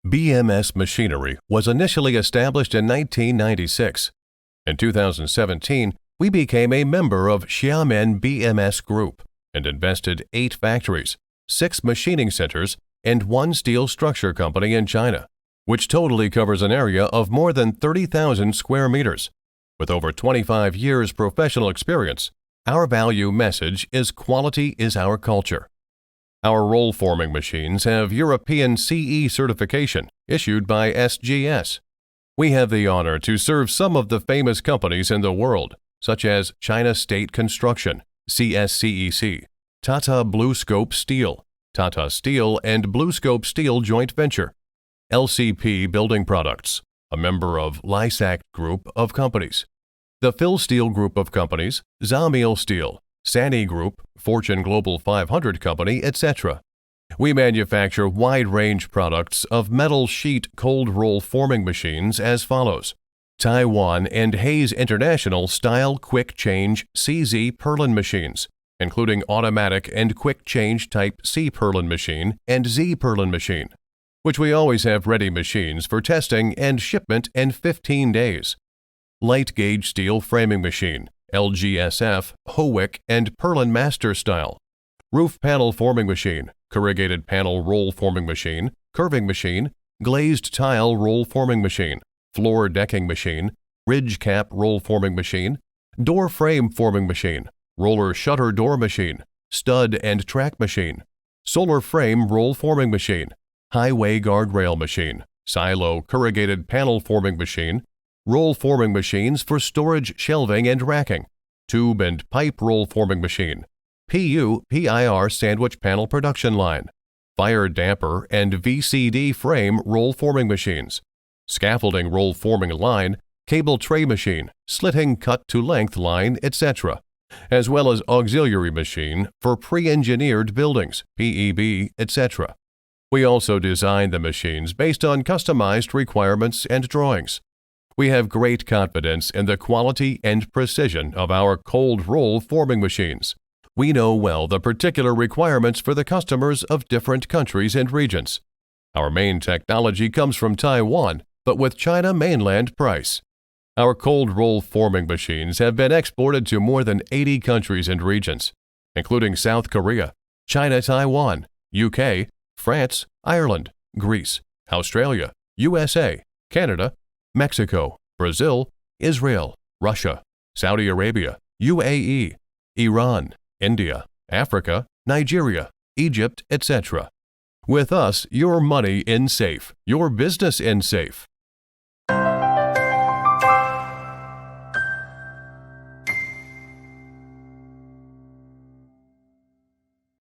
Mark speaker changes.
Speaker 1: BMS Machinery was initially established in 1996. In 2017, we became a member of XIAMEN BMS Group and invested 8 factories, 6 machining centers, and 1 steel structure company in China, which totally covers an area of more than 30,000 square meters. With over 25 years professional experience, our value message is quality is our culture. Our roll forming machines have European CE certification issued by SGS. We have the honor to serve some of the famous companies in the world, such as China State Construction, CSCEC, TATA BLUESCOPE Steel, Tata Steel and BlueScope Steel Joint Venture, LCP Building Products, a member of LYSAGHT Group of Companies, the Philsteel Group of Companies, ZAMIL Steel, SANY Group, Fortune Global 500 Company, etc. We manufacture wide-range products of metal sheet cold roll forming machines as follows: Taiwan and Hayes International Style Quick Change CZ Purlin machines, including automatic and quick change type C Purlin machine and Z Purlin machine, which we always have ready machines for testing and shipment in 15 days. Light gauge steel framing machine, LGSF, Howick, and Purlin Master Style. Roof panel forming machine, corrugated panel roll forming machine, curving machine, glazed tile roll forming machine, floor decking machine, ridge cap roll forming machine, door frame forming machine, roller shutter door machine, stud and track machine, solar frame roll forming machine, highway guardrail machine, silo corrugated panel forming machine, roll forming machines for storage, shelving, and racking, tube and pipe roll forming machine, PIR sandwich panel production line, fire damper and VCD frame roll forming machines, scaffolding roll forming line, cable tray machine, slitting cut to length line, etc., as well as auxiliary machine for pre-engineered buildings, PEB, etc. We also design the machines based on customized requirements and drawings. We have great confidence in the quality and precision of our cold roll forming machines. We know well the particular requirements for the customers of different countries and regions. Our main technology comes from Taiwan, but with China mainland price. Our cold roll forming machines have been exported to more than 80 countries and regions, including South Korea, China, Taiwan, UK, France, Ireland, Greece, Australia, USA, Canada, Mexico, Brazil, Israel, Russia, Saudi Arabia, UAE, Iran, India, Africa, Nigeria, Egypt, etc. With us, your money in safe, your business in safe.